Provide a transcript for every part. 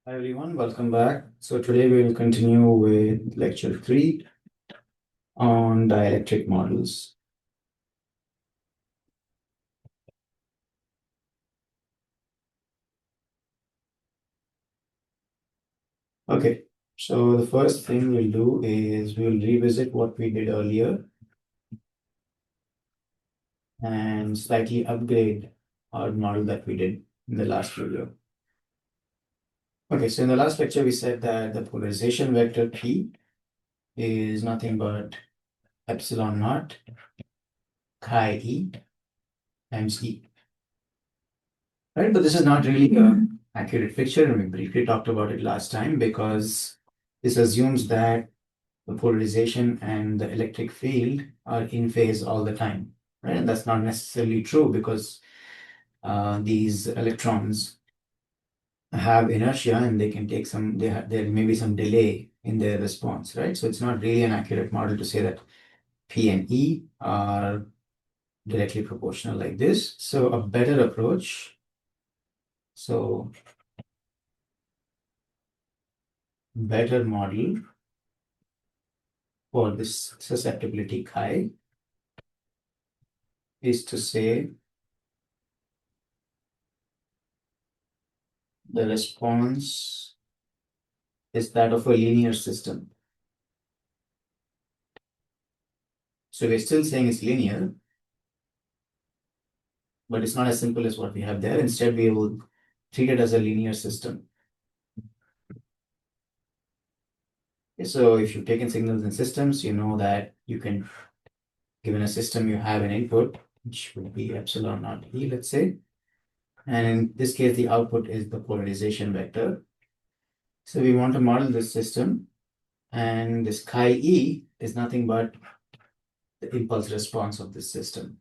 Hi everyone, welcome back. So today we will continue with lecture 3 on dielectric models. Okay, so the first thing we'll do is we'll revisit what we did earlier and slightly upgrade our model that we did in the last video. Okay, so in the last lecture we said that the polarization vector P is nothing but epsilon naught chi E times E. Right, but this is not really an accurate picture, and we briefly talked about it last time because this assumes that the polarization and the electric field are in phase all the time, right? And that's not necessarily true because these electrons have inertia and they can take some, there may be some delay in their response, right? So it's not really an accurate model to say that P and E are directly proportional like this. So a better approach, better model for this susceptibility chi is to say the response is that of a linear system. So we're still saying it's linear, but it's not as simple as what we have there. Instead, we will treat it as a linear system. So if you've taken signals in systems, you know that you can, given a system, you have an input, which would be epsilon naught E, let's say. And in this case, the output is the polarization vector. So we want to model this system, and this chi E is nothing but the impulse response of this system.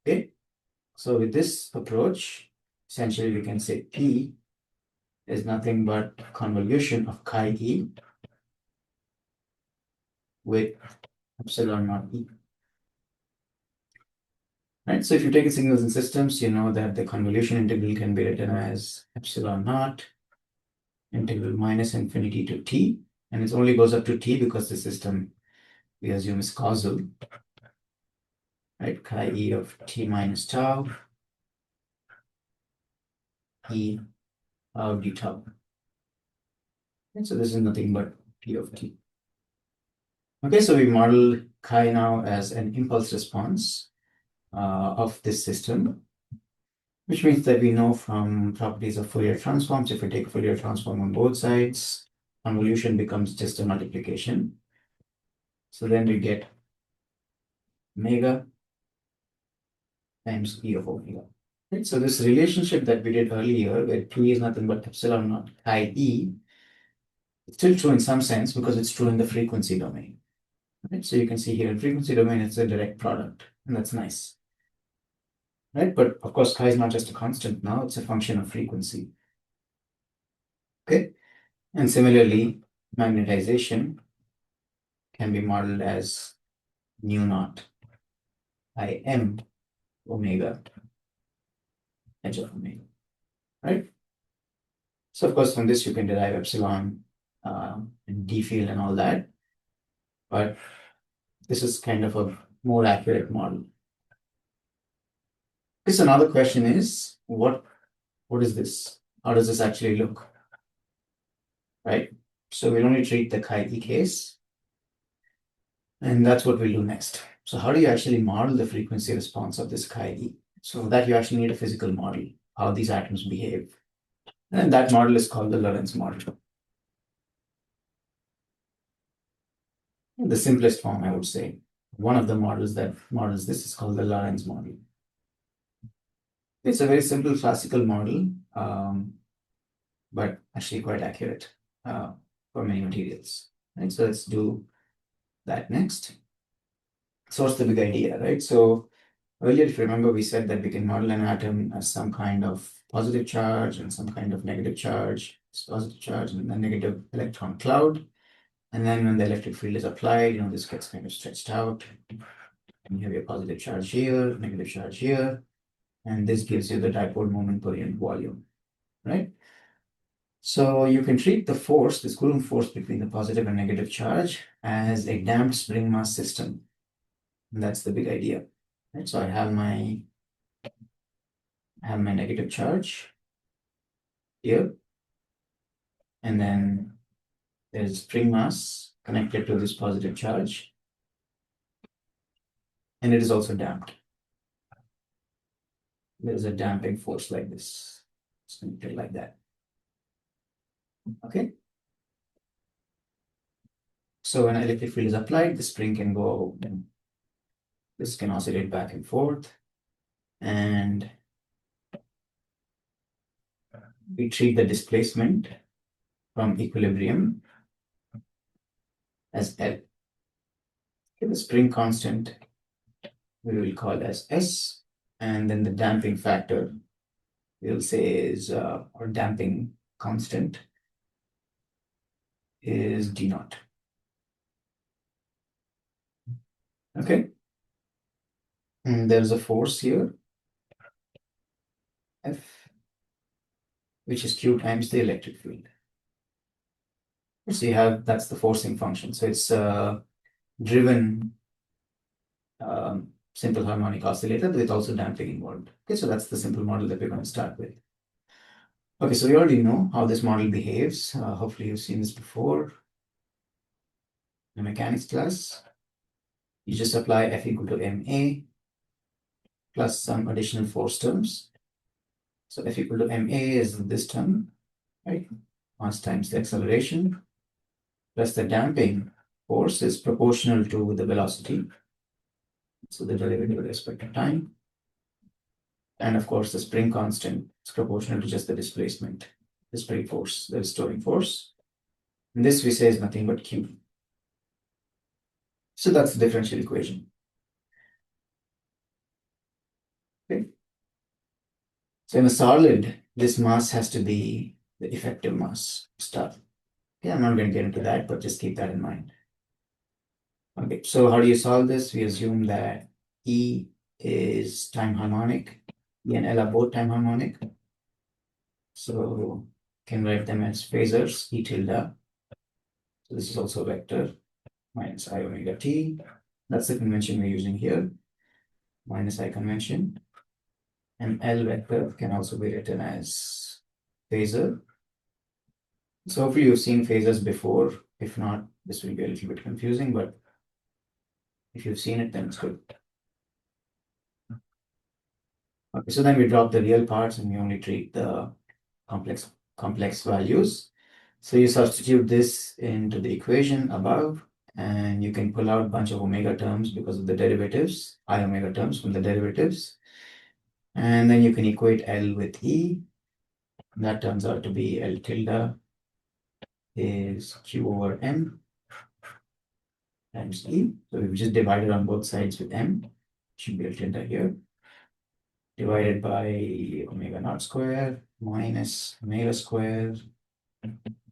Okay, so with this approach, essentially we can say P is nothing but convolution of chi E with epsilon naught E. Right, so if you take signals in systems, you know that the convolution integral can be written as epsilon naught integral minus infinity to t, and it only goes up to t because the system we assume is causal, right? Chi E of t minus tau E of d tau. And so this is nothing but p of t. Okay, so we model chi now as an impulse response of this system, which means that we know from properties of Fourier transforms, if we take Fourier transform on both sides, convolution becomes just a multiplication. So then we get omega times E of omega. Right? So this relationship that we did earlier, where P is nothing but epsilon naught chi E, it's still true in some sense because it's true in the frequency domain. Right? So you can see here in frequency domain, it's a direct product, and that's nice. Right? But of course, chi is not just a constant now, it's a function of frequency. Okay? And similarly, magnetization can be modeled as mu naught Im omega h of omega, right? So of course, from this you can derive epsilon and d field and all that, but this is kind of a more accurate model. So another question is, what is this? How does this actually look, right? So we'll only treat the chi e case, and that's what we'll do next. So how do you actually model the frequency response of this chi e? So for that you actually need a physical model, how these atoms behave. And that model is called the Lorentz model. In the simplest form, I would say. One of the models that models this is called the Lorentz model. It's a very simple classical model, but actually quite accurate for many materials. Right? So let's do that next. So what's the big idea, right? So earlier, if you remember, we said that we can model an atom as some kind of positive charge and some kind of negative charge. It's positive charge and a negative electron cloud. And then when the electric field is applied, this gets kind of stretched out. And you have your positive charge here, negative charge here. And this gives you the dipole moment per unit volume, right? So you can treat the force, this Coulomb force between the positive and negative charge, as a damped spring mass system. And that's the big idea. Right? So I have my negative charge here, and then there's spring mass connected to this positive charge, and it is also damped. There's a damping force like this. It's connected like that. Okay. So when an electric field is applied, the spring can go, this can oscillate back and forth, and we treat the displacement from equilibrium as L. Okay, the spring constant we will call as S, and then the damping factor we'll say is, or damping constant is D naught. Okay. And there's a force here, F, which is Q times the electric field. So you have, that's the forcing function. So it's driven simple harmonic oscillator with also damping involved. Okay, so that's the simple model that we're going to start with. Okay, so we already know how this model behaves. Hopefully you've seen this before in a mechanics class. You just apply F equal to ma plus some additional force terms. So F equal to ma is this term, right? Mass times the acceleration plus the damping force is proportional to the velocity. So the derivative with respect to time. And of course, the spring constant is proportional to just the displacement, the spring force, the restoring force. And this we say is nothing but Q. So that's the differential equation. Okay. So in a solid, this mass has to be the effective mass stuff. Okay, I'm not going to get into that, but just keep that in mind. Okay, so how do you solve this? We assume that E is time harmonic. E and L are both time harmonic. So can write them as phasors, E tilde. So this is also vector minus I omega t. That's the convention we're using here, minus I convention. And L vector can also be written as phasor. So hopefully you've seen phasors before. If not, this will be a little bit confusing, but if you've seen it, then it's good. Okay, so then we drop the real parts and we only treat the complex values. So you substitute this into the equation above, and you can pull out a bunch of omega terms because of the derivatives, I omega terms from the derivatives. And then you can equate L with E. That turns out to be L tilde is Q over M times E. So we've just divided on both sides with M. Should be L tilde here. Divided by omega naught square minus omega square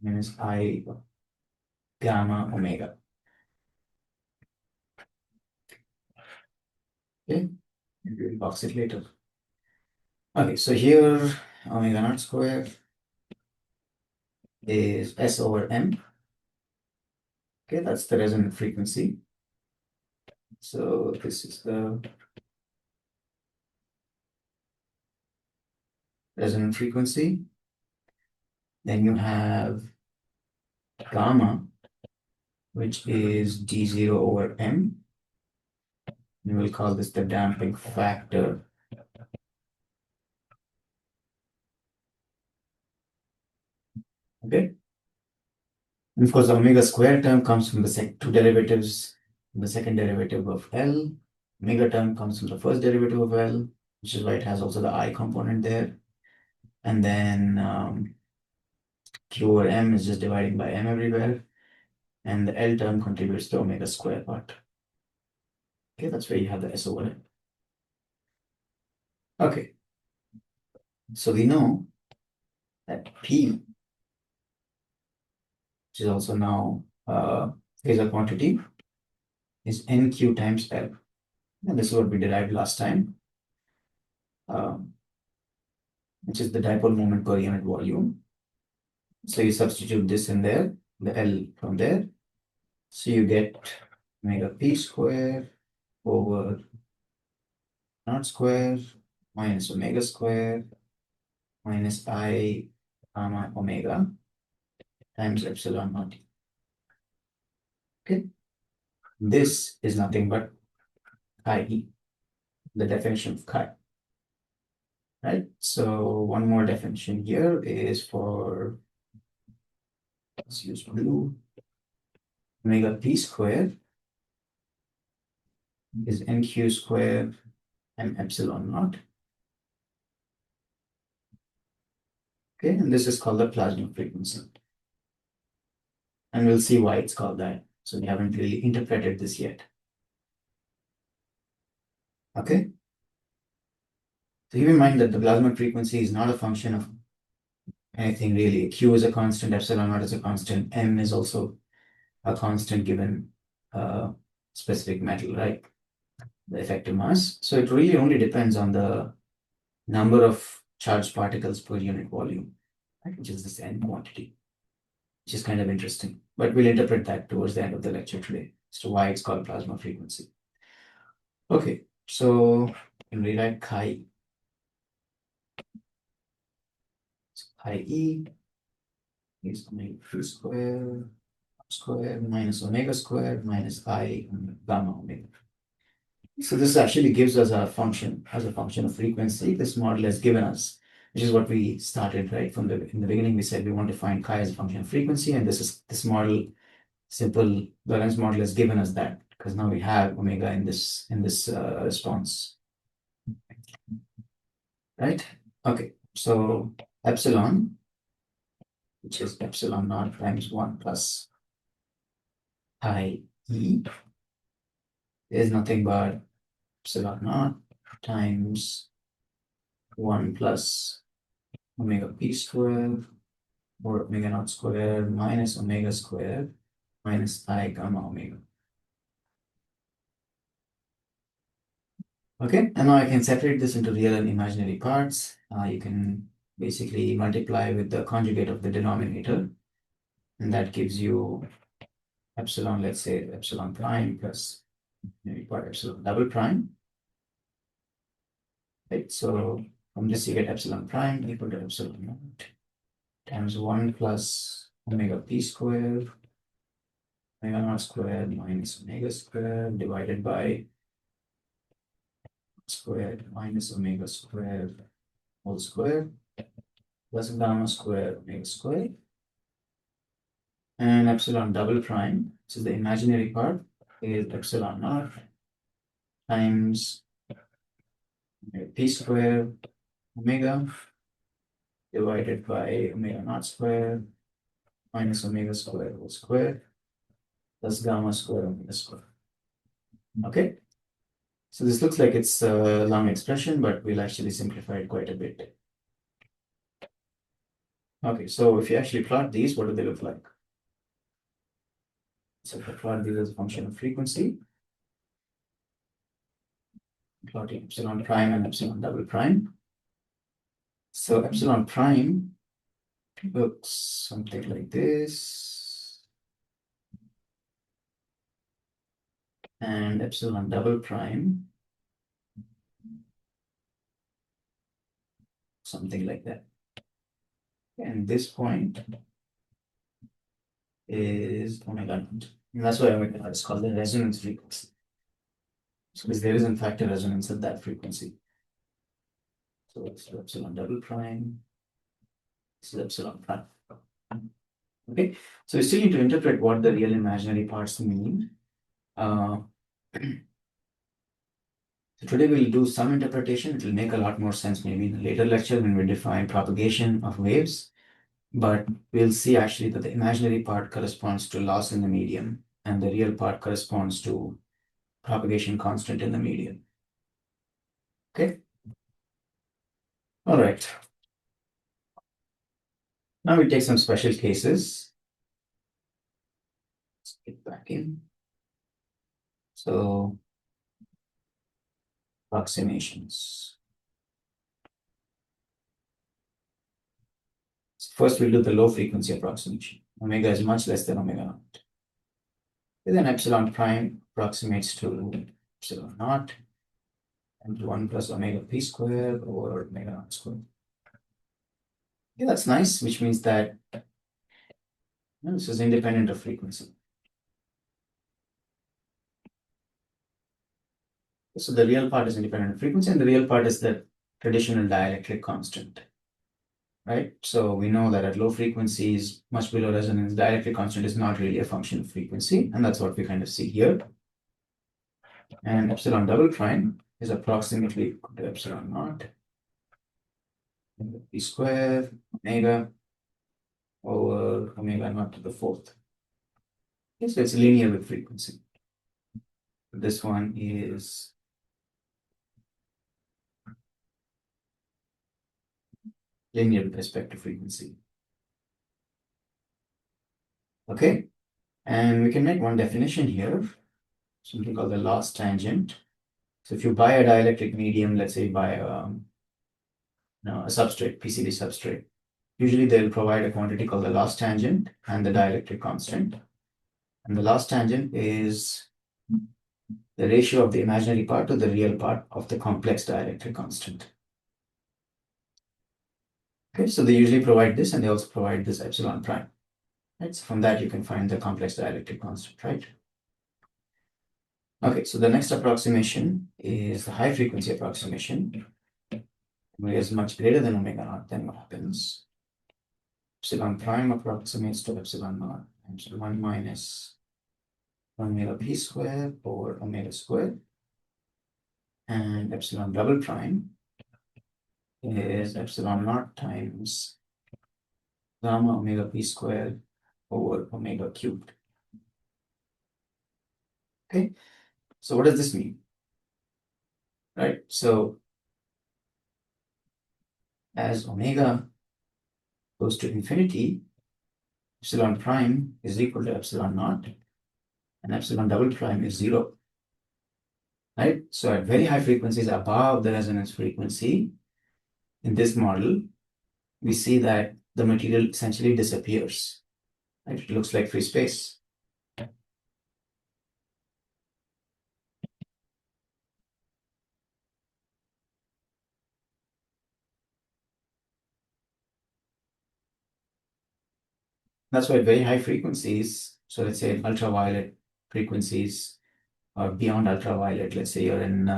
minus I gamma omega. Okay, we'll box it later. Okay, so here omega naught square is S over M. Okay, that's the resonant frequency. So this is the resonant frequency. Then you have gamma, which is D0 over M. We will call this the damping factor. Okay. And of course, the omega square term comes from the two derivatives, the second derivative of L. Omega term comes from the first derivative of L, which is why it has also the I component there. And then Q over M is just dividing by M everywhere. And the L term contributes to omega square part. Okay, that's where you have the S over M. Okay. So we know that P, which is also now phasor quantity, is NQ times L. And this is what we derived last time, which is the dipole moment per unit volume. So you substitute this in there, the L from there. So you get omega p square over naught square minus omega square minus I gamma omega times epsilon naught. Okay. This is nothing but chi e, the definition of chi. Right? So one more definition here is for, let's use blue, omega p square is nq square and epsilon naught. Okay, and this is called the plasma frequency. And we'll see why it's called that. So we haven't really interpreted this yet. Okay. So keep in mind that the plasma frequency is not a function of anything really. Q is a constant, epsilon naught is a constant, m is also a constant given specific metal, right? The effective mass. So it really only depends on the number of charged particles per unit volume, right? Which is this n quantity, which is kind of interesting. But we'll interpret that towards the end of the lecture today as to why it's called plasma frequency. Okay, so you can rewrite chi. So chi e is omega p square minus omega square minus I gamma omega. So this actually gives us a function as a function of frequency. This model has given us, which is what we started right from in the beginning. We said we want to find chi as a function of frequency, and this model, simple Lorentz model, has given us that because now we have omega in this response, right? Okay, so epsilon, which is epsilon naught times 1 plus chi e, is nothing but epsilon naught times 1 plus omega p square or omega naught square minus omega square minus I gamma omega. Okay, and now I can separate this into real and imaginary parts. You can basically multiply with the conjugate of the denominator, and that gives you epsilon, let's say epsilon prime plus maybe part epsilon double prime. Right, so from this you get epsilon prime equal to epsilon naught times 1 plus omega p square, omega naught square minus omega square divided by squared minus omega squared whole square plus gamma square omega square. And epsilon double prime, which is the imaginary part, is epsilon naught times p square omega divided by omega naught square minus omega square whole square plus gamma square omega square. Okay, so this looks like it's a long expression, but we'll actually simplify it quite a bit. Okay, so if you actually plot these, what do they look like? So if I plot these as a function of frequency, plotting epsilon prime and epsilon double prime. So epsilon prime looks something like this, and epsilon double prime something like that. And this point is omega naught. And that's why omega naught is called the resonance frequency. So because there is in fact a resonance at that frequency. So it's epsilon double prime. This is epsilon prime. Okay, so we still need to interpret what the real imaginary parts mean. So today we'll do some interpretation. It will make a lot more sense maybe in a later lecture when we define propagation of waves. But we'll see actually that the imaginary part corresponds to loss in the medium and the real part corresponds to propagation constant in the medium. Okay. All right. Now we take some special cases. Let's get back in. So approximations. So first we'll do the low frequency approximation. Omega is much less than omega naught. And then epsilon prime approximates to epsilon naught and 1 plus omega p squared over omega naught squared. Yeah, that's nice, which means that this is independent of frequency. So the real part is independent of frequency, and the real part is the traditional dielectric constant, right? So we know that at low frequencies, much below resonance, dielectric constant is not really a function of frequency, and that's what we kind of see here. And epsilon double prime is approximately equal to epsilon naught p squared omega over omega naught to the fourth. Okay, so it's linear with frequency. This one is linear with respect to frequency. Okay, and we can make one definition here, something called the loss tangent. So if you buy a dielectric medium, let's say buy a substrate, PCB substrate, usually they'll provide a quantity called the loss tangent and the dielectric constant. And the loss tangent is the ratio of the imaginary part to the real part of the complex dielectric constant. Okay, so they usually provide this, and they also provide this epsilon prime. Right, so from that you can find the complex dielectric constant, right? Okay, so the next approximation is the high frequency approximation. Omega is much greater than omega naught, then what happens? Epsilon prime approximates to epsilon naught times 1 minus omega p squared over omega squared. And epsilon double prime is epsilon naught times gamma omega p squared over omega cubed. Okay, so what does this mean? Right, so as omega goes to infinity, epsilon prime is equal to epsilon naught, and epsilon double prime is 0. Right, so at very high frequencies above the resonance frequency, in this model, we see that the material essentially disappears. Right, it looks like free space. That's why at very high frequencies, so let's say ultraviolet frequencies or beyond ultraviolet, let's say you're in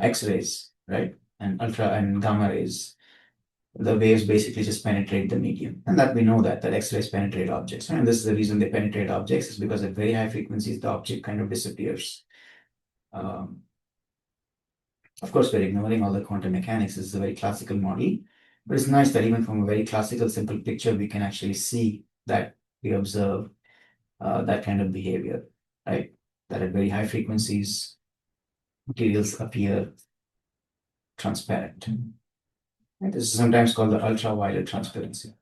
X-rays, right? And ultra and gamma rays, the waves basically just penetrate the medium. And that we know that X-rays penetrate objects. Right? And this is the reason they penetrate objects, is because at very high frequencies, the object kind of disappears. Of course, we're ignoring all the quantum mechanics. This is a very classical model, but it's nice that even from a very classical, simple picture, we can actually see that we observe that kind of behavior, right? That at very high frequencies, materials appear transparent. Right? This is sometimes called the ultraviolet transparency.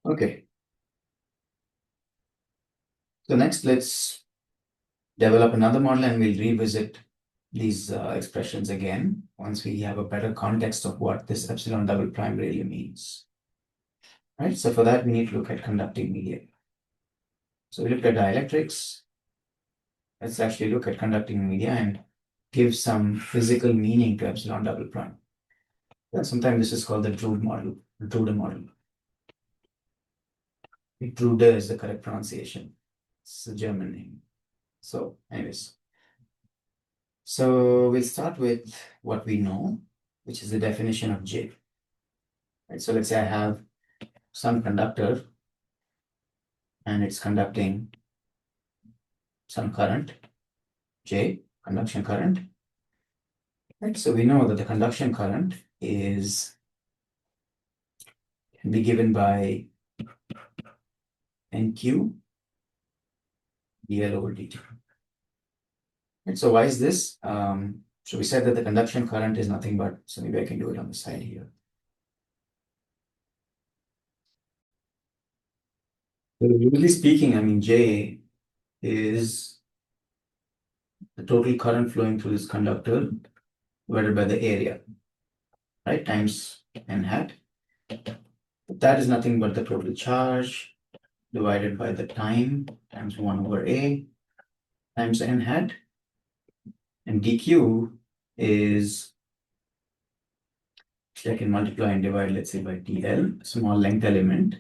Okay. So next, let's develop another model, and we'll revisit these expressions again once we have a better context of what this epsilon double prime really means. Right, so for that, we need to look at conducting media. So we looked at dielectrics. Let's actually look at conducting media and give some physical meaning to epsilon double prime. And sometimes this is called the Drude model, Drude model. Drude is the correct pronunciation. It's a German name. So anyways, so we'll start with what we know, which is the definition of J. Right, so let's say I have some conductor and it's conducting some current, J, conduction current. Right, so we know that the conduction current can be given by NQ dL over dt. And so why is this? So we said that the conduction current is nothing but, so maybe I can do it on the side here. So usually speaking, I mean, J is the total current flowing through this conductor divided by the area, right? Times n hat. That is nothing but the total charge divided by the time times 1 over A times n hat. And dq is, I can multiply and divide, let's say, by dl, small length element,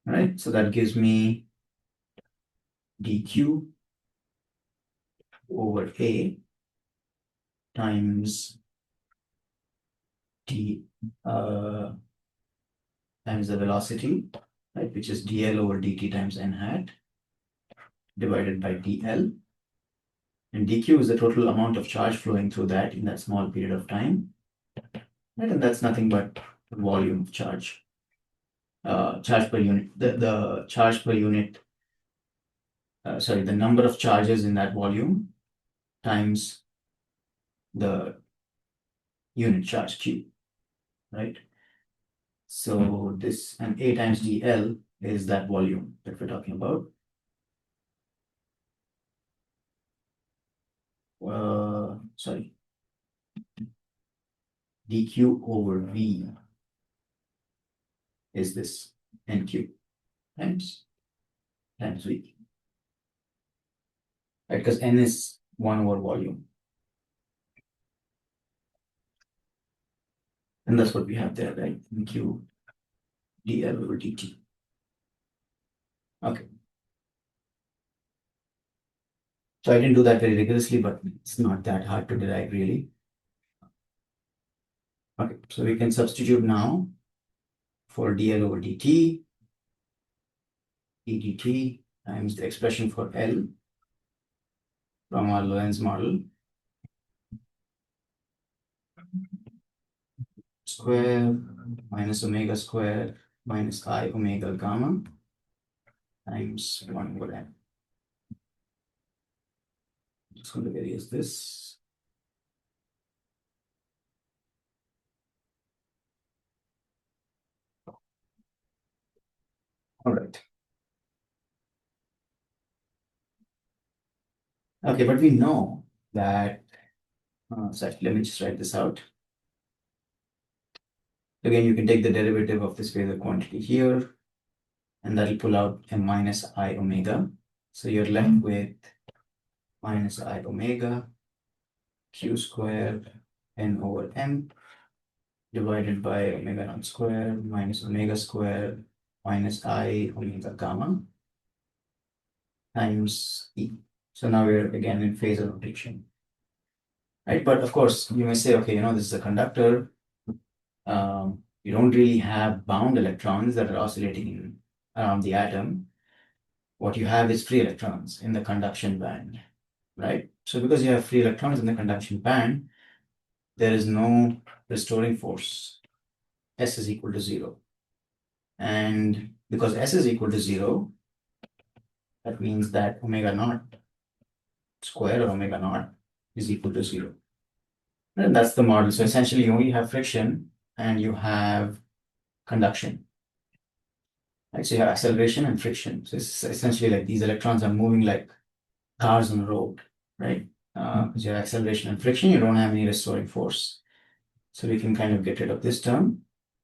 right? So that gives me dq over A times d times the velocity, right, which is dl over dt times n hat divided by dl. And dq is the total amount of charge flowing through that in that small period of time, right? And that's nothing but the volume of charge, charge per unit, the charge per unit, sorry, the number of charges in that volume times the unit charge q, right? So this, and A times dl is that volume that we're talking about. Sorry, dq over v is this nq times v, right? Because n is 1 over volume. And that's what we have there, right? nq dl over dt. Okay. So I didn't do that very rigorously, but it's not that hard to derive, really. Okay, so we can substitute now for dl over dt, ddt times the expression for L from our Lorentz model, square minus omega square minus I omega gamma times 1 over n. Just going to erase this. All right. Okay, but we know that, sorry, let me just write this out. Again, you can take the derivative of this phasor quantity here, and that'll pull out a minus I omega. So you're left with minus I omega q squared n over m divided by omega naught squared minus omega squared minus I omega gamma times E. So now we're again in phasor notation, right? But of course, you may say, okay, this is a conductor. You don't really have bound electrons that are oscillating around the atom. What you have is free electrons in the conduction band, right? So because you have free electrons in the conduction band, there is no restoring force. S is equal to 0. And because S is equal to 0, that means that omega naught square or omega naught is equal to 0. And that's the model. So essentially, you only have friction and you have conduction. Right? So you have acceleration and friction. So it's essentially like these electrons are moving like cars on the road, right? Because you have acceleration and friction, you don't have any restoring force. So we can kind of get rid of this term.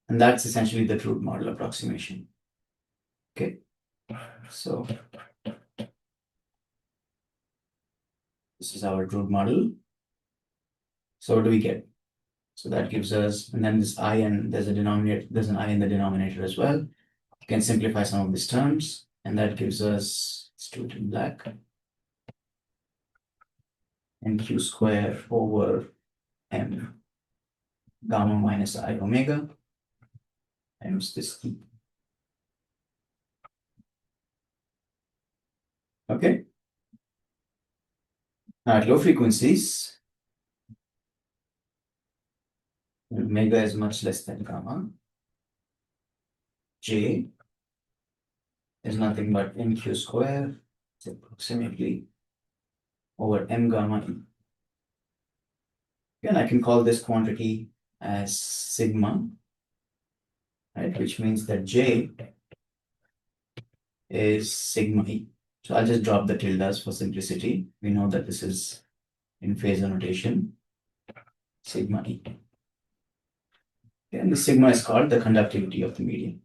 And that's essentially the Drude model approximation. Okay. So this is our Drude model. So what do we get? So that gives us, and then this I, and there's a denominator, there's an I in the denominator as well. You can simplify some of these terms, and that gives us, let's do it in black, nq square over m gamma minus I omega times this E. Okay. Now at low frequencies, omega is much less than gamma. J is nothing but nq square, it's approximately, over m gamma E. And I can call this quantity as sigma, right? Which means that J is sigma E. So I'll just drop the tildes for simplicity. We know that this is in phasor notation, sigma E. And the sigma is called the conductivity of the medium.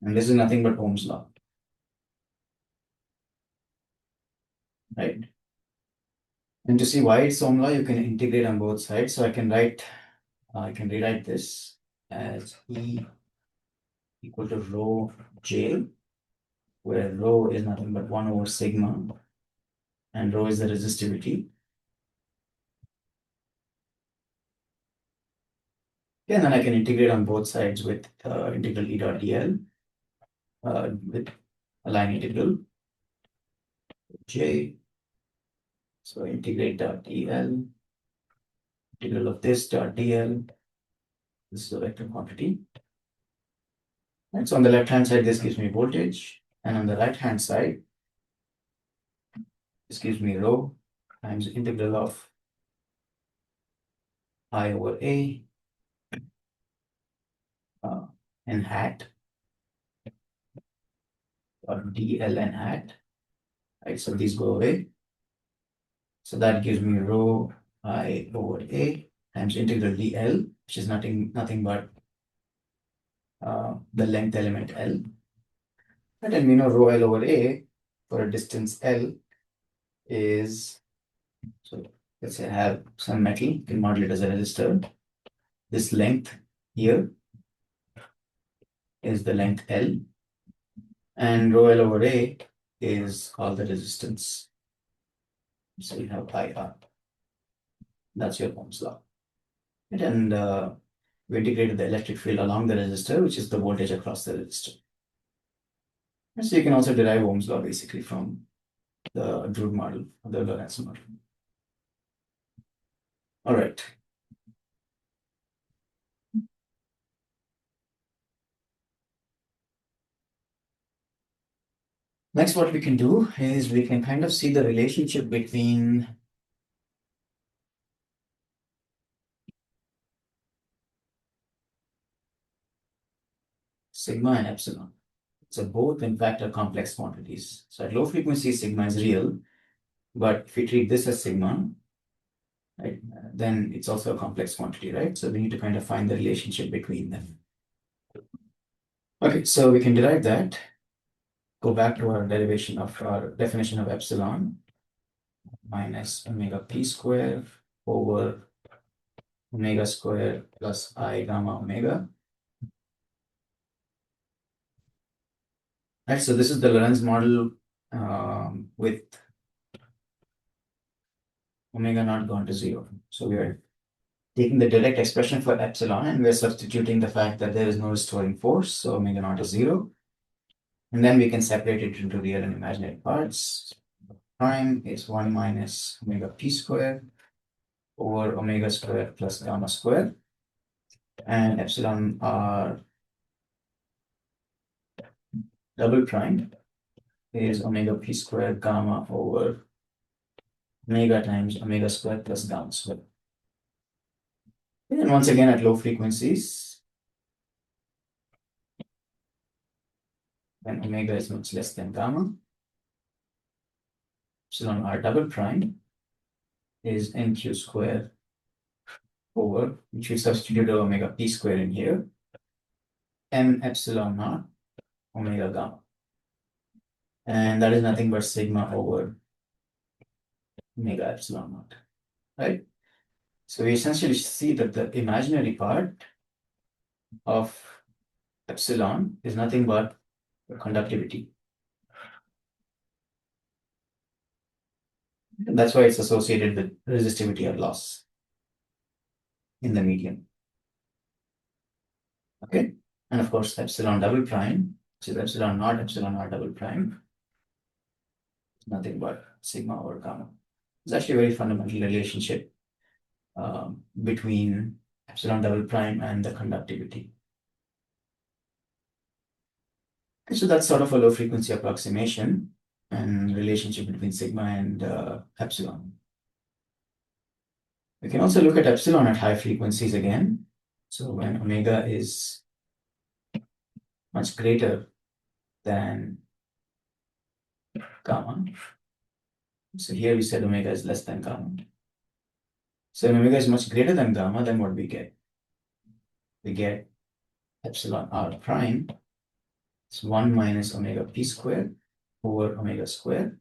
And this is nothing but Ohm's law, right? And to see why it's Ohm's law, you can integrate on both sides. So I can rewrite this as E equal to rho J, where rho is nothing but 1 over sigma, and rho is the resistivity. Okay, and then I can integrate on both sides with integral E dot dl, with a line integral J. So integrate dot dl, integral of this dot dl. This is a vector quantity. And so on the left-hand side, this gives me voltage. And on the right-hand side, this gives me rho times integral of I over A n hat or dl n hat. Right, so these go away. So that gives me rho I over A times integral dl, which is nothing but the length element L. And we know rho L over A for a distance L is, so let's say I have some metal, you can model it as a resistor. This length here is the length L, and rho L over A is called the resistance. So you have IR. That's your Ohm's law. And we integrated the electric field along the resistor, which is the voltage across the resistor. And so you can also derive Ohm's law basically from the Drude model, or the Lorentz model. All right. Next, what we can do is we can kind of see the relationship between sigma and epsilon. So both, in fact, are complex quantities. So at low frequency, sigma is real, but if we treat this as sigma, right, then it's also a complex quantity, right? So we need to kind of find the relationship between them. Okay, so we can derive that. Go back to our derivation of our definition of epsilon minus omega p square over omega square plus I gamma omega. Right, so this is the Lorentz model with omega not gone to 0. So we are taking the direct expression for epsilon and we're substituting the fact that there is no restoring force, so omega naught is 0. And then we can separate it into real and imaginary parts. Prime is 1 minus omega p square over omega square plus gamma square. And epsilon r double prime is omega p square gamma over omega times omega square plus gamma square. And once again at low frequencies, when omega is much less than gamma, epsilon r double prime is nq square over, which we substitute omega p square in here, m epsilon naught omega gamma. And that is nothing but sigma over omega epsilon naught, right? So we essentially see that the imaginary part of epsilon is nothing but the conductivity. And that's why it's associated with resistivity or loss in the medium. Okay, and of course epsilon double prime, which is epsilon r double prime, is nothing but sigma over gamma. It's actually a very fundamental relationship between epsilon double prime and the conductivity. Okay, so that's sort of a low frequency approximation and relationship between sigma and epsilon. We can also look at epsilon at high frequencies again. So when omega is much greater than gamma, so here we said omega is less than gamma. So when omega is much greater than gamma, then what we get? We get epsilon r prime. It's 1 minus omega p squared over omega squared.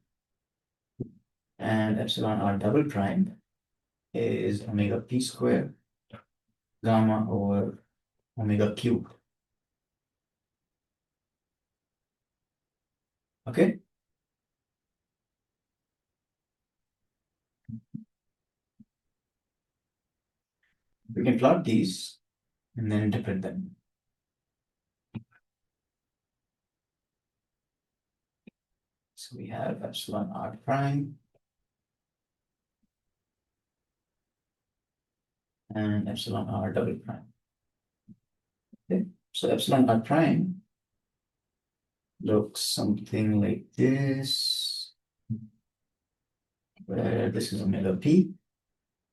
And epsilon r double prime is omega p squared gamma over omega cubed. Okay? We can plot these and then interpret them. So we have epsilon r prime and epsilon r double prime. Okay? So epsilon r prime looks something like this, where this is omega p,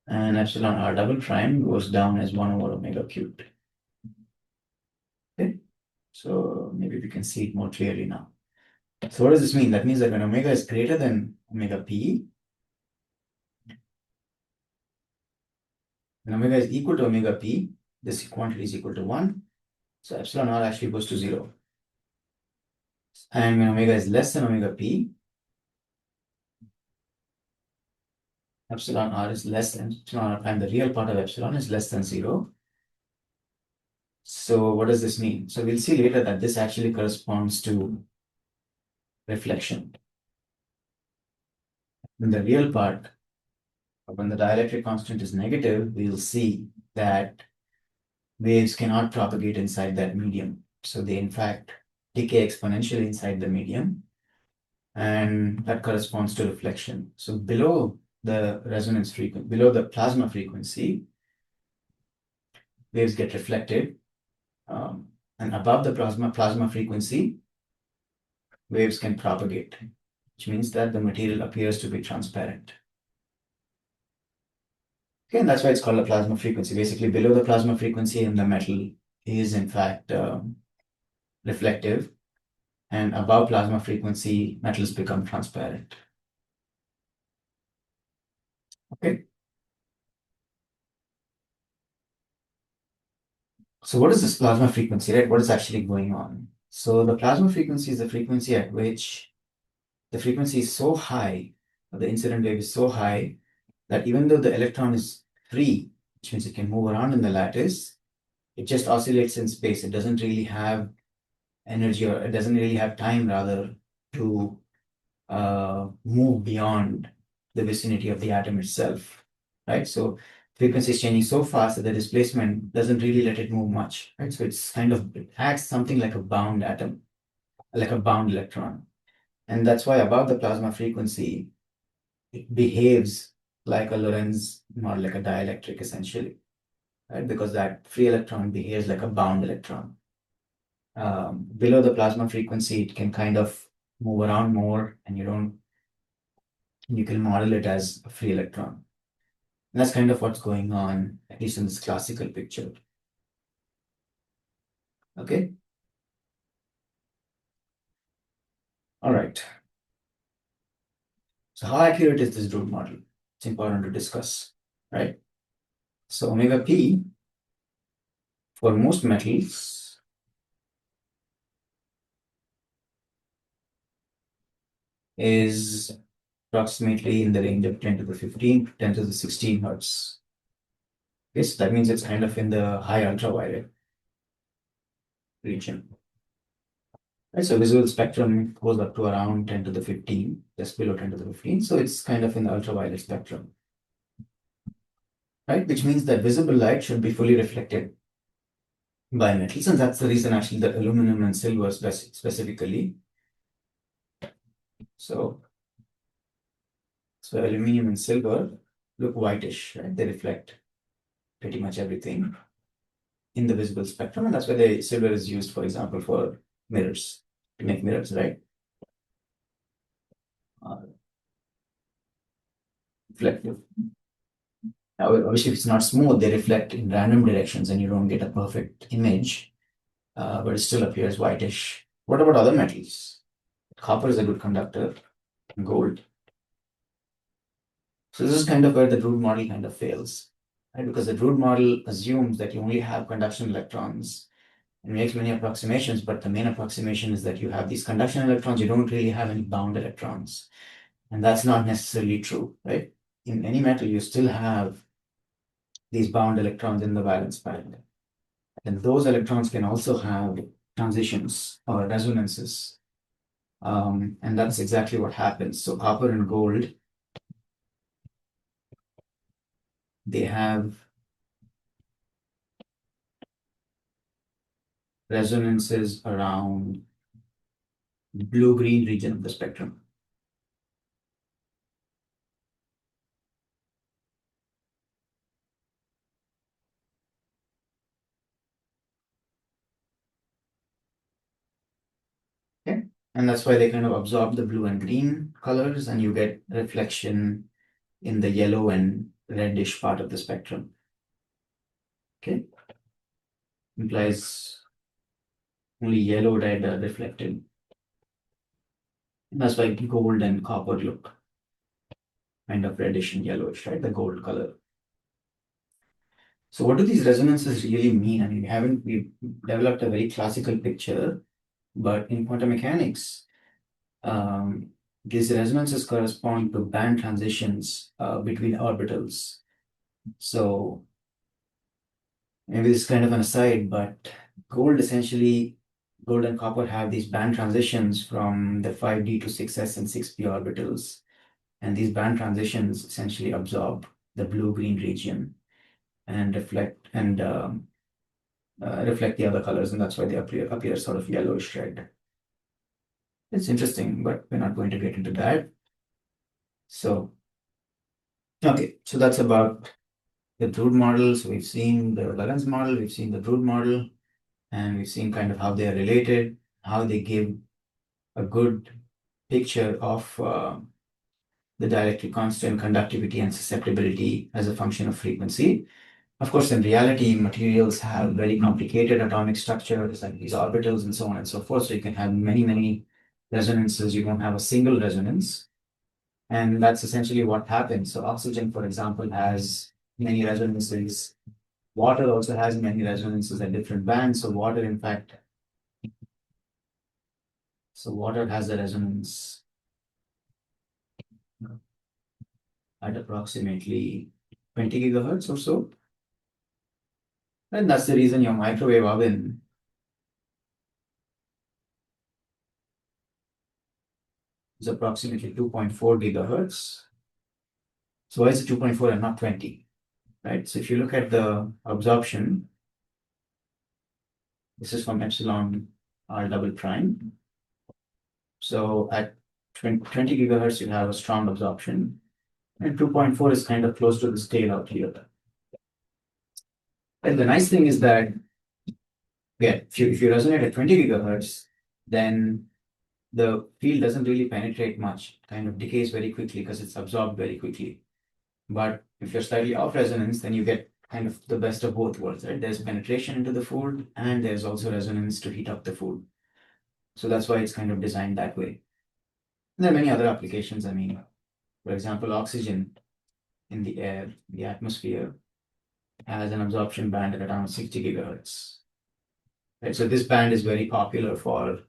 and epsilon r double prime goes down as 1 over omega cubed. Okay? So maybe we can see it more clearly now. So what does this mean? That means that when omega is greater than omega p, when omega is equal to omega p, this quantity is equal to 1. So epsilon r actually goes to 0. And when omega is less than omega p, epsilon r is less than epsilon r prime, the real part of epsilon is less than 0. So what does this mean? So we'll see later that this actually corresponds to reflection. In the real part, when the dielectric constant is negative, we'll see that waves cannot propagate inside that medium. So they in fact decay exponentially inside the medium, and that corresponds to reflection. So below the resonance frequency, below the plasma frequency, waves get reflected, and above the plasma frequency, waves can propagate, which means that the material appears to be transparent. Okay, and that's why it's called a plasma frequency. Basically, below the plasma frequency, and the metal is in fact reflective, and above plasma frequency, metals become transparent. Okay. So what is this plasma frequency, right? What is actually going on? So the plasma frequency is the frequency at which the frequency is so high, or the incident wave is so high, that even though the electron is free, which means it can move around in the lattice, it just oscillates in space. It doesn't really have energy, or it doesn't really have time, rather, to move beyond the vicinity of the atom itself, right? So frequency is changing so fast that the displacement doesn't really let it move much, right? So it's kind of, it acts something like a bound atom, like a bound electron. And that's why above the plasma frequency, it behaves like a Lorentz, not like a dielectric, essentially, right? Because that free electron behaves like a bound electron. Below the plasma frequency, it can kind of move around more, and you can model it as a free electron. And that's kind of what's going on, at least in this classical picture. Okay. All right. So how accurate is this Drude model? It's important to discuss, right? So omega p for most metals is approximately in the range of 10 to the 15 to 10 to the 16 hertz. Okay, so that means it's kind of in the high ultraviolet region. Right, so visible spectrum goes up to around 10 to the 15, just below 10 to the 15. So it's kind of in the ultraviolet spectrum, right? Which means that visible light should be fully reflected by metals. And that's the reason actually that aluminum and silver specifically. So aluminum and silver look whitish, right? They reflect pretty much everything in the visible spectrum. And that's why the silver is used, for example, for mirrors, to make mirrors, right? Reflective. Now, obviously, if it's not smooth, they reflect in random directions and you don't get a perfect image, but it still appears whitish. What about other metals? Copper is a good conductor, gold. So this is kind of where the Drude model kind of fails, right? Because the Drude model assumes that you only have conduction electrons and makes many approximations, but the main approximation is that you have these conduction electrons, you don't really have any bound electrons. And that's not necessarily true, right? In any metal, you still have these bound electrons in the valence band. And those electrons can also have transitions or resonances. And that's exactly what happens. So copper and gold, they have resonances around the blue-green region of the spectrum. Okay. And that's why they kind of absorb the blue and green colors, and you get reflection in the yellow and reddish part of the spectrum. Okay. Implies only yellow, red are reflected. And that's why gold and copper look kind of reddish and yellowish, right? The gold color. So what do these resonances really mean? I mean, we've developed a very classical picture, but in quantum mechanics, these resonances correspond to band transitions between orbitals. So maybe this is kind of an aside, but gold and copper have these band transitions from the 5d to 6s and 6p orbitals. And these band transitions essentially absorb the blue-green region and reflect the other colors, and that's why they appear sort of yellowish red. It's interesting, but we're not going to get into that. So, okay, so that's about the Drude model. So we've seen the Lorentz model, we've seen the Drude model, and we've seen kind of how they are related, how they give a good picture of the dielectric constant, conductivity, and susceptibility as a function of frequency. Of course, in reality, materials have very complicated atomic structures, like these orbitals and so on and so forth. So you can have many, many resonances. You don't have a single resonance. And that's essentially what happens. So oxygen, for example, has many resonances. Water also has many resonances at different bands. So water, in fact, water has a resonance at approximately 20 gigahertz or so. And that's the reason your microwave oven is approximately 2.4 gigahertz. So why is it 2.4 and not 20? Right? So if you look at the absorption, this is from epsilon r double prime. So at 20 gigahertz, you have a strong absorption, and 2.4 is kind of close to the scale out here. And the nice thing is that, yeah, if you resonate at 20 gigahertz, then the field doesn't really penetrate much, it kind of decays very quickly because it's absorbed very quickly. But if you're slightly off resonance, then you get kind of the best of both worlds, right? There's penetration into the food, and there's also resonance to heat up the food. So that's why it's kind of designed that way. And there are many other applications. I mean, for example, oxygen in the air, the atmosphere, has an absorption band at around 60 gigahertz. Right? So this band is very popular for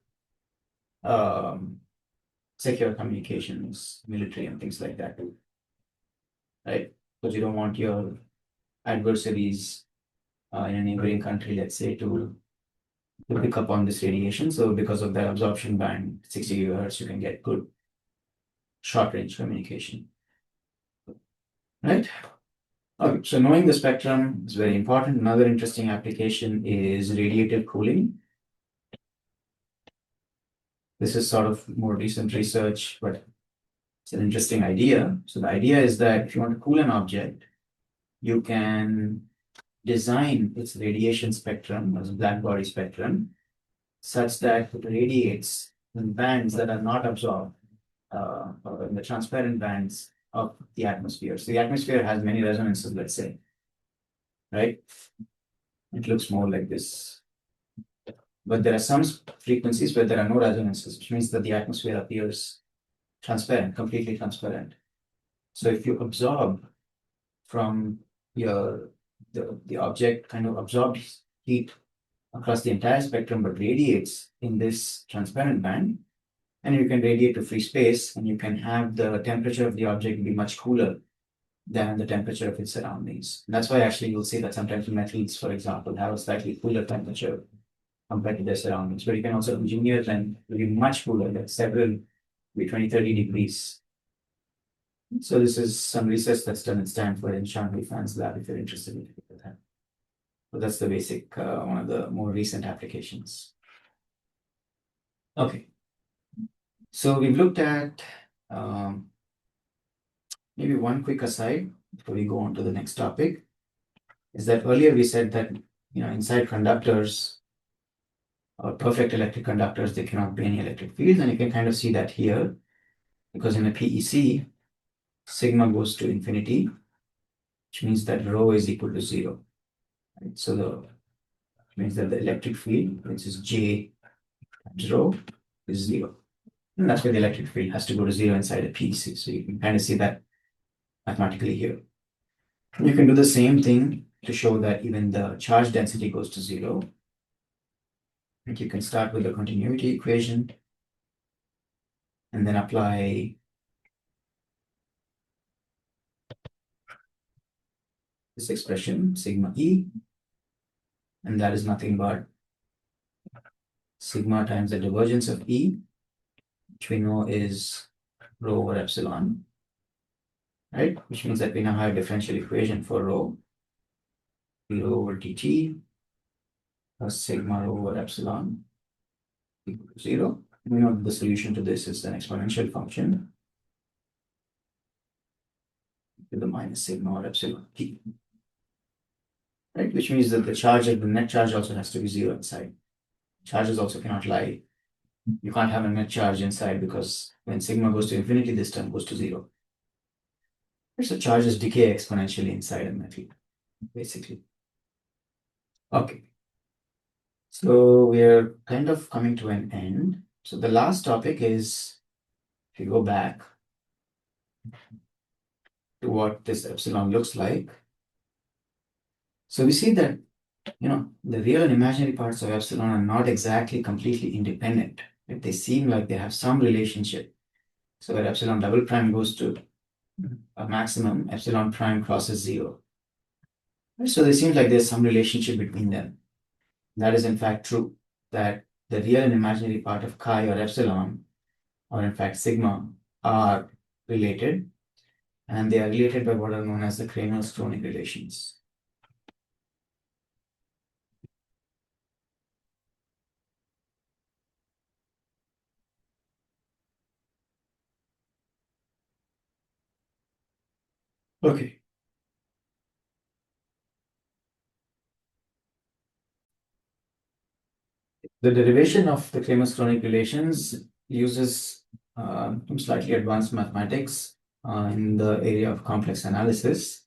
secure communications, military, and things like that, right? Because you don't want your adversaries in a neighboring country, let's say, to pick up on this radiation. So because of that absorption band, 60 gigahertz, you can get good short-range communication, right? Okay, so knowing the spectrum is very important. Another interesting application is radiative cooling. This is sort of more recent research, but it's an interesting idea. So the idea is that if you want to cool an object, you can design its radiation spectrum, as a black body spectrum, such that it radiates in bands that are not absorbed, or in the transparent bands of the atmosphere. So the atmosphere has many resonances, let's say, right? It looks more like this. But there are some frequencies where there are no resonances, which means that the atmosphere appears transparent, completely transparent. So if you absorb from the object kind of absorbs heat across the entire spectrum, but radiates in this transparent band, and you can radiate to free space, and you can have the temperature of the object be much cooler than the temperature of its surroundings. And that's why actually you'll see that sometimes metals, for example, have a slightly cooler temperature compared to their surroundings, but you can also engineer them to be much cooler, like several, maybe 20, 30 degrees. So this is some research that's done at Stanford in Shanghai Fan's lab, if you're interested in that. So that's the basic, one of the more recent applications. Okay. So we've looked at maybe one quick aside before we go on to the next topic, is that earlier we said that, inside conductors or perfect electric conductors, there cannot be any electric fields. And you can kind of see that here, because in a PEC, sigma goes to infinity, which means that rho is equal to 0. Right? So which means that the electric field, which is J times rho, is 0. And that's why the electric field has to go to 0 inside a PEC. So you can kind of see that mathematically here. You can do the same thing to show that even the charge density goes to 0. And you can start with the continuity equation and then apply this expression, sigma E, and that is nothing but sigma times the divergence of E, which we know is rho over epsilon, right? Which means that we now have a differential equation for rho, rho over dt plus sigma rho over epsilon equal to 0. We know that the solution to this is an exponential function to the minus sigma or epsilon t, right? Which means that the net charge also has to be 0 inside. Charges also cannot lie. You can't have a net charge inside, because when sigma goes to infinity, this term goes to 0. So charges decay exponentially inside a metal, basically. Okay. So we're kind of coming to an end. So the last topic is, if you go back to what this epsilon looks like. So we see that, the real and imaginary parts of epsilon are not exactly completely independent. Right? They seem like they have some relationship. So where epsilon double prime goes to a maximum, epsilon prime crosses 0. Right? So it seems like there's some relationship between them. That is in fact true, that the real and imaginary part of chi or epsilon, or in fact sigma, are related, and they are related by what are known as the Kramers-Kronig relations. Okay. The derivation of the Kramers-Kronig relations uses some slightly advanced mathematics in the area of complex analysis,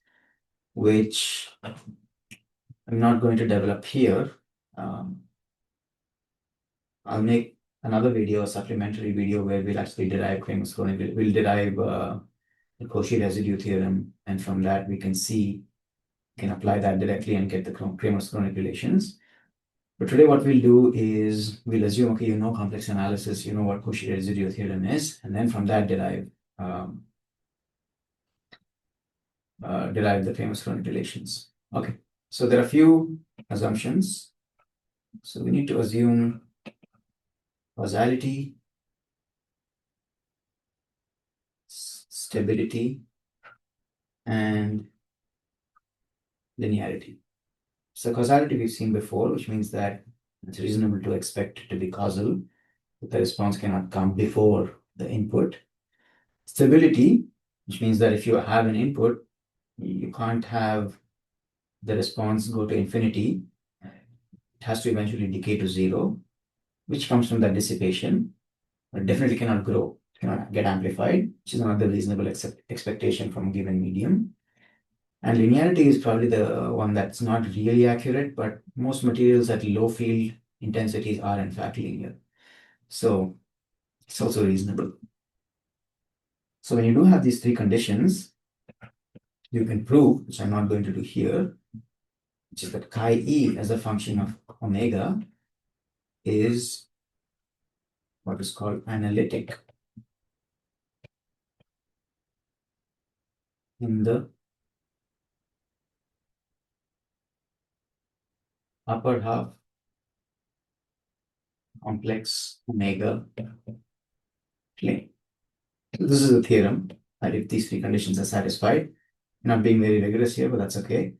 which I'm not going to develop here. I'll make another video, a supplementary video, where we'll actually derive Kramers-Kronig. We'll derive the Cauchy residue theorem, and from that we can apply that directly and get the Kramers-Kronig relations. But today what we'll do is we'll assume, okay, complex analysis, what Cauchy residue theorem is, and then from that derive the Kramers-Kronig relations. Okay, so there are a few assumptions. So we need to assume causality, stability, and linearity. So causality we've seen before, which means that it's reasonable to expect it to be causal, but the response cannot come before the input. Stability, which means that if you have an input, you can't have the response go to infinity. It has to eventually decay to 0, which comes from that dissipation, but definitely cannot grow. get amplified, which is another reasonable expectation from a given medium. And linearity is probably the one that's not really accurate, but most materials at low field intensities are in fact linear. So it's also reasonable. So when you do have these three conditions, you can prove, which I'm not going to do here, which is that chi e as a function of omega is what is called analytic in the upper half complex omega plane. This is a theorem that if these three conditions are satisfied, not being very rigorous here, but that's okay.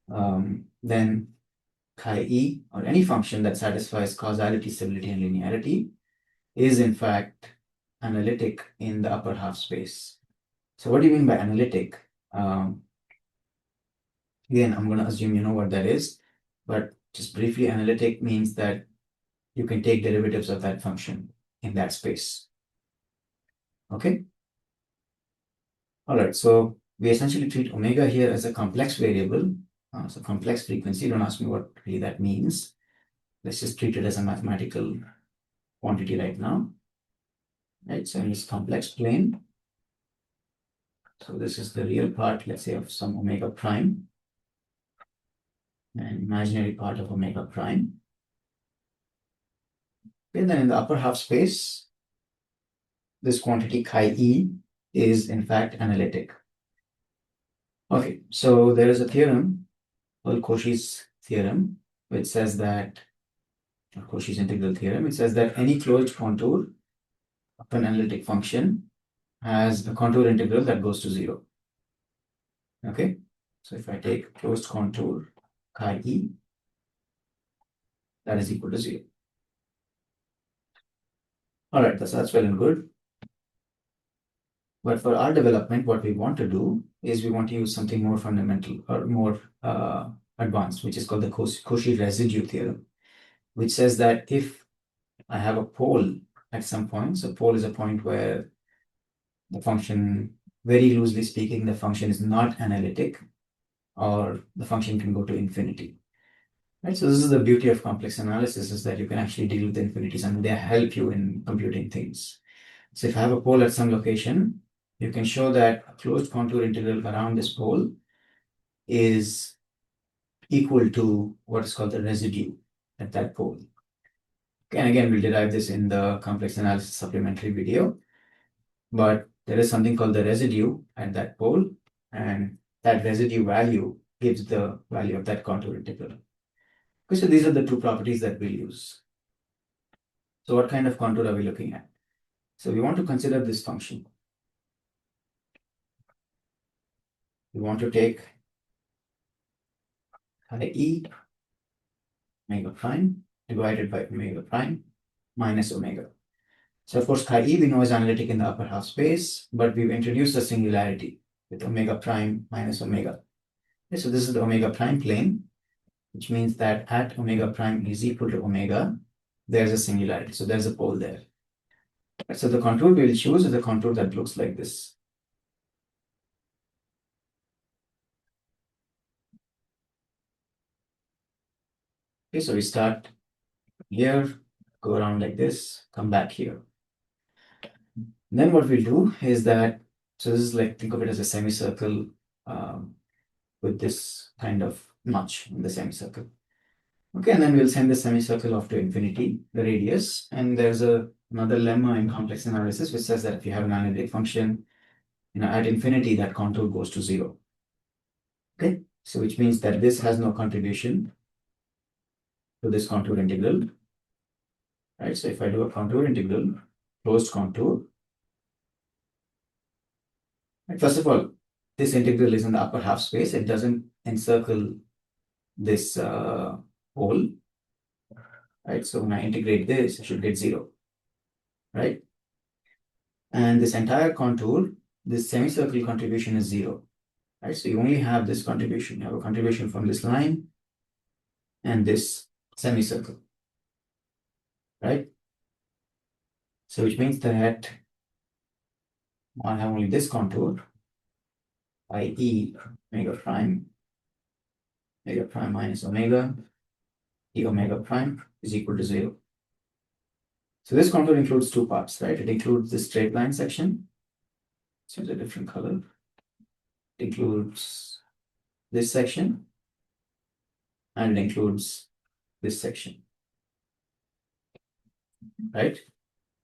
Then chi e, or any function that satisfies causality, stability, and linearity, is in fact analytic in the upper half space. So what do you mean by analytic? Again, I'm going to assume you know what that is, but just briefly, analytic means that you can take derivatives of that function in that space. Okay? All right, so we essentially treat omega here as a complex variable. So complex frequency, don't ask me what really that means. Let's just treat it as a mathematical quantity right now. Right, so in this complex plane, so this is the real part, let's say, of some omega prime, and imaginary part of omega prime. Okay, then in the upper half space, this quantity chi e is in fact analytic. Okay, so there is a theorem called Cauchy's theorem, which says that, or Cauchy's integral theorem, it says that any closed contour of an analytic function has a contour integral that goes to 0. Okay, so if I take closed contour chi e, that is equal to 0. All right, that's well and good. But for our development, what we want to do is we want to use something more fundamental or more advanced, which is called the Cauchy residue theorem, which says that if I have a pole at some point, so pole is a point where the function, very loosely speaking, the function is not analytic, or the function can go to infinity. Right? So this is the beauty of complex analysis, is that you can actually deal with infinities and they help you in computing things. So if I have a pole at some location, you can show that a closed contour integral around this pole is equal to what is called the residue at that pole. Okay, and again, we'll derive this in the complex analysis supplementary video, but there is something called the residue at that pole, and that residue value gives the value of that contour integral. Okay, so these are the two properties that we'll use. So what kind of contour are we looking at? So we want to consider this function. We want to take chi e omega prime divided by omega prime minus omega. So of course, chi e we know is analytic in the upper half space, but we've introduced a singularity with omega prime minus omega. Okay, so this is the omega prime plane, which means that at omega prime is equal to omega, there's a singularity. So there's a pole there. So the contour we'll choose is a contour that looks like this. Okay, so we start here, go around like this, come back here. Then what we'll do is that, so this is like, think of it as a semicircle with this kind of notch in the semicircle. Okay, and then we'll send the semicircle off to infinity, the radius. And there's another lemma in complex analysis which says that if you have an analytic function, at infinity, that contour goes to 0. Okay, so which means that this has no contribution to this contour integral. Right, so if I do a contour integral, closed contour, right, first of all, this integral is in the upper half space. It doesn't encircle this pole. Right, so when I integrate this, I should get 0. Right, and this entire contour, this semicircle contribution is 0. Right, so you only have this contribution. You have a contribution from this line and this semicircle. Right, so which means that I have only this contour, i.e. omega prime minus omega, d omega prime is equal to 0. So this contour includes two parts, right? It includes the straight line section. Let's use a different color. It includes this section, and it includes this section, right?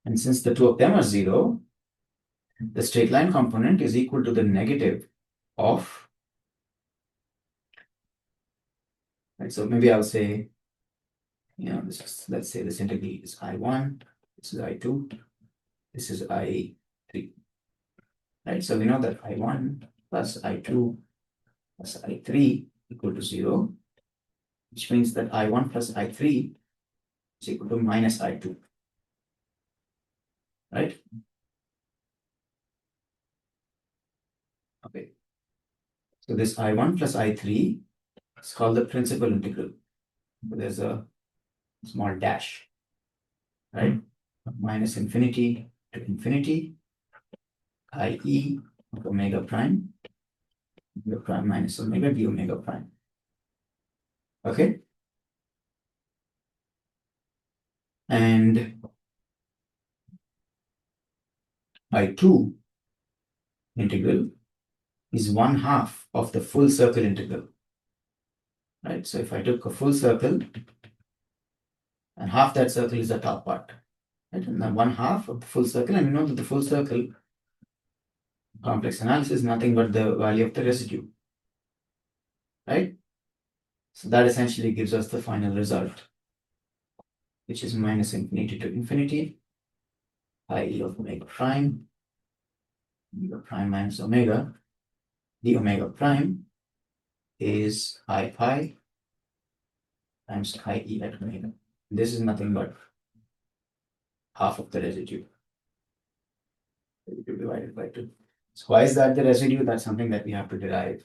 And since the two of them are 0, the straight line component is equal to the negative of, right? So maybe I'll say, this is, let's say this integral is I1, this is I2, this is I3, right? So we know that I1 plus I2 plus I3 equal to 0, which means that I1 plus I3 is equal to minus I2, right? Okay. So this I1 plus I3 is called the principal integral. There's a small dash, right? Minus infinity to infinity, i.e. of omega prime minus omega d omega prime. Okay? And I2 integral is 1/2 of the full circle integral, right? So if I took a full circle and half that circle is the top part, right? And then 1/2 of the full circle, and we know that the full circle complex analysis is nothing but the value of the residue, right? So that essentially gives us the final result, which is minus infinity to infinity, i.e. of omega prime minus omega, the omega prime is I pi times I e at omega. This is nothing but half of the residue divided by 2. So why is that the residue? That's something that we have to derive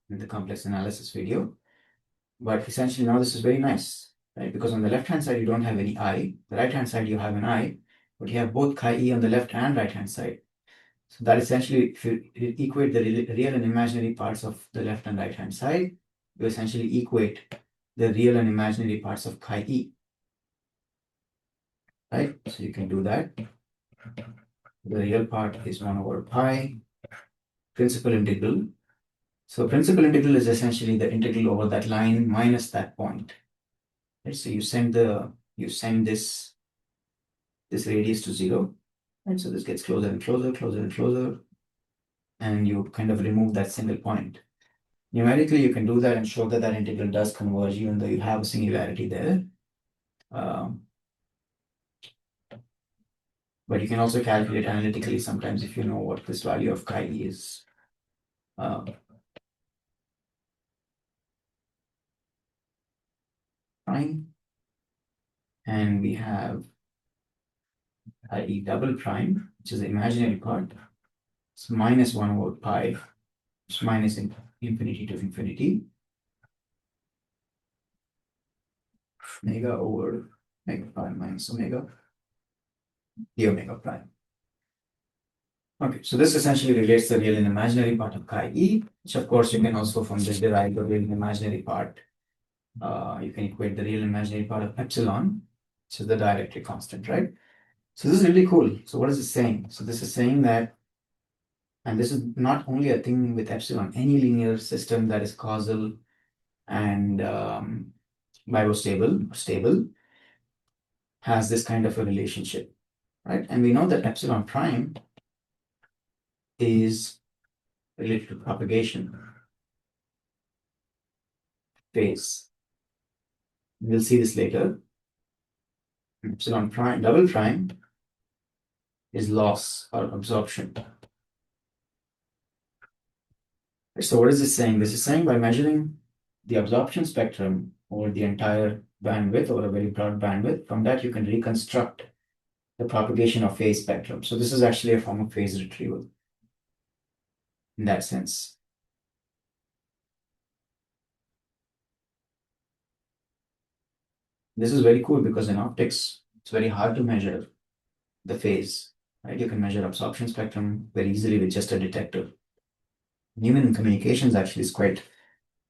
in the complex analysis video. But essentially now this is very nice, right? Because on the left-hand side, you don't have any I. The right-hand side, you have an I, but you have both chi-e on the left and right-hand side. So that essentially, if you equate the real and imaginary parts of the left and right-hand side, you essentially equate the real and imaginary parts of chi-e, right? So you can do that. The real part is 1 over pi, principal integral. So principal integral is essentially the integral over that line minus that point. Right? So you send this radius to 0, and so this gets closer and closer, closer and closer, and you kind of remove that single point. Numerically, you can do that and show that that integral does converge, even though you have a singularity there. But you can also calculate analytically sometimes if you know what this value of chi-e is. Prime. And we have i.e. double prime, which is the imaginary part. It's minus 1 over pi. It's minus infinity to infinity. Omega over omega prime minus omega d omega prime. Okay, so this essentially relates the real and imaginary part of chi-e, which of course you can also from this derive the real and imaginary part. You can equate the real and imaginary part of epsilon, which is the dielectric constant, right? So this is really cool. So what is it saying? So this is saying that, and this is not only a thing with epsilon, any linear system that is causal and bivostable, stable, has this kind of a relationship, right? And we know that epsilon prime is related to propagation phase. We'll see this later. Epsilon prime, double prime is loss or absorption. So what is this saying? This is saying by measuring the absorption spectrum over the entire bandwidth or a very broad bandwidth, from that you can reconstruct the propagation of phase spectrum. So this is actually a form of phase retrieval in that sense. This is very cool because in optics, it's very hard to measure the phase. right? You can measure absorption spectrum very easily with just a detector. Even in communications, actually, is quite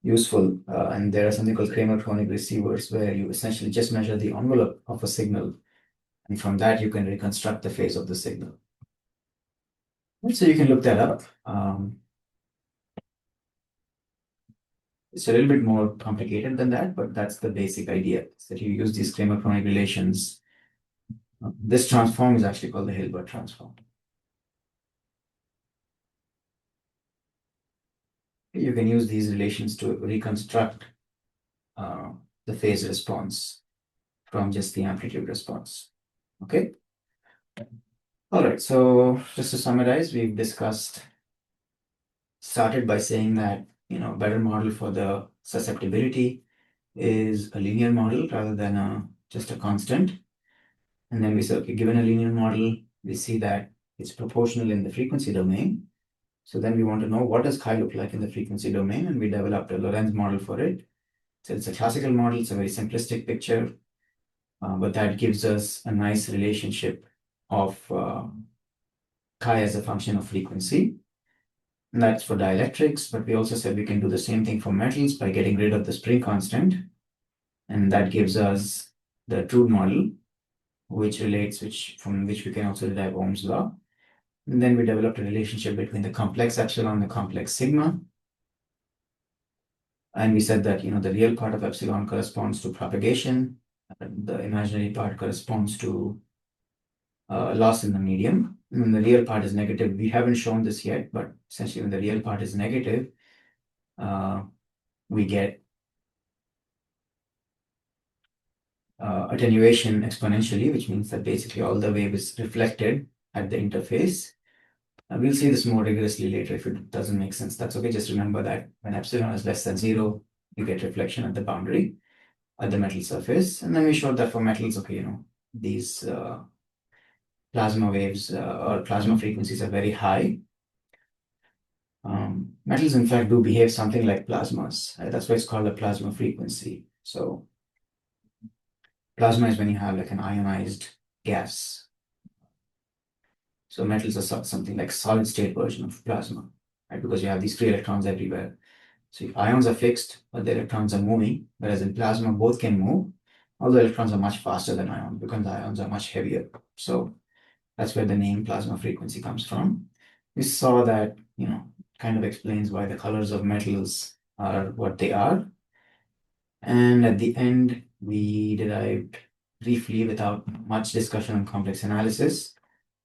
useful. And there are something called Kramers-Kronig receivers where you essentially just measure the envelope of a signal. And from that, you can reconstruct the phase of the signal. So you can look that up. It's a little bit more complicated than that, but that's the basic idea. So that you use these Kramers-Kronig relations. This transform is actually called the Hilbert transform. You can use these relations to reconstruct the phase response from just the amplitude response. Okay. All right. So just to summarize, we've started by saying that, better model for the susceptibility is a linear model rather than just a constant. And then we say, okay, given a linear model, we see that it's proportional in the frequency domain. So then we want to know what does chi look like in the frequency domain, and we developed a Lorentz model for it. So it's a classical model. It's a very simplistic picture, but that gives us a nice relationship of chi as a function of frequency. And that's for dielectrics, but we also said we can do the same thing for metals by getting rid of the spring constant. And that gives us the Drude model, from which we can also derive Ohm's law. And then we developed a relationship between the complex epsilon and the complex sigma. And we said that, the real part of epsilon corresponds to propagation, and the imaginary part corresponds to loss in the medium. And the real part is negative. We haven't shown this yet, but essentially when the real part is negative, we get attenuation exponentially, which means that basically all the wave is reflected at the interface. We'll see this more rigorously later. If it doesn't make sense, that's okay. Just remember that when epsilon is less than 0, you get reflection at the boundary, at the metal surface. And then we showed that for metals, okay, these plasma waves or plasma frequencies are very high. Metals, in fact, do behave something like plasmas. That's why it's called a plasma frequency. So plasma is when you have like an ionized gas. So metals are something like solid state version of plasma, right? Because you have these free electrons everywhere. So ions are fixed, but the electrons are moving, whereas in plasma, both can move. Although electrons are much faster than ions because the ions are much heavier. So that's where the name plasma frequency comes from. We saw that, kind of explains why the colors of metals are what they are. And at the end, we derived briefly, without much discussion on complex analysis,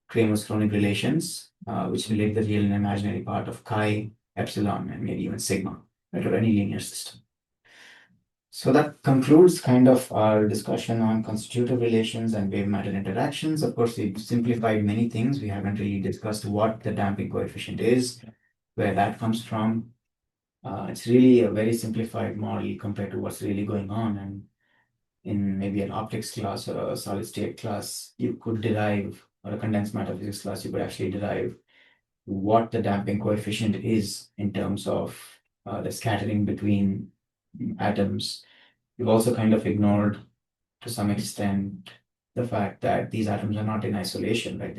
Kramers-Kronig relations, which relate the real and imaginary part of chi, epsilon, and maybe even sigma, right, or any linear system. So that concludes kind of our discussion on constitutive relations and wave matter interactions. Of course, we've simplified many things. We haven't really discussed what the damping coefficient is, where that comes from. It's really a very simplified model compared to what's really going on. And in maybe an optics class or a solid state class, you could derive, or a condensed matter physics class, you could actually derive what the damping coefficient is in terms of the scattering between atoms. We've also kind of ignored, to some extent, the fact that these atoms are not in isolation, right?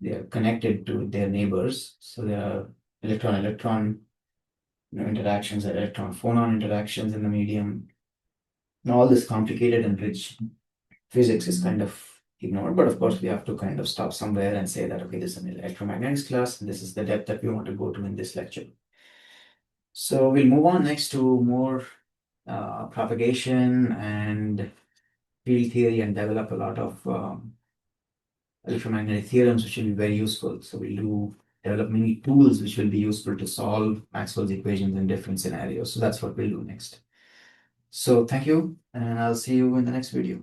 They're connected to their neighbors. So there are electron-electron interactions, electron-phonon interactions in the medium. And all this complicated and rich physics is kind of ignored. But of course, we have to kind of stop somewhere and say that, okay, this is an electromagnetics class, and this is the depth that we want to go to in this lecture. So we'll move on next to more propagation and field theory and develop a lot of electromagnetic theorems, which will be very useful. So we'll develop many tools which will be useful to solve Maxwell's equations in different scenarios. So that's what we'll do next. So thank you, and I'll see you in the next video.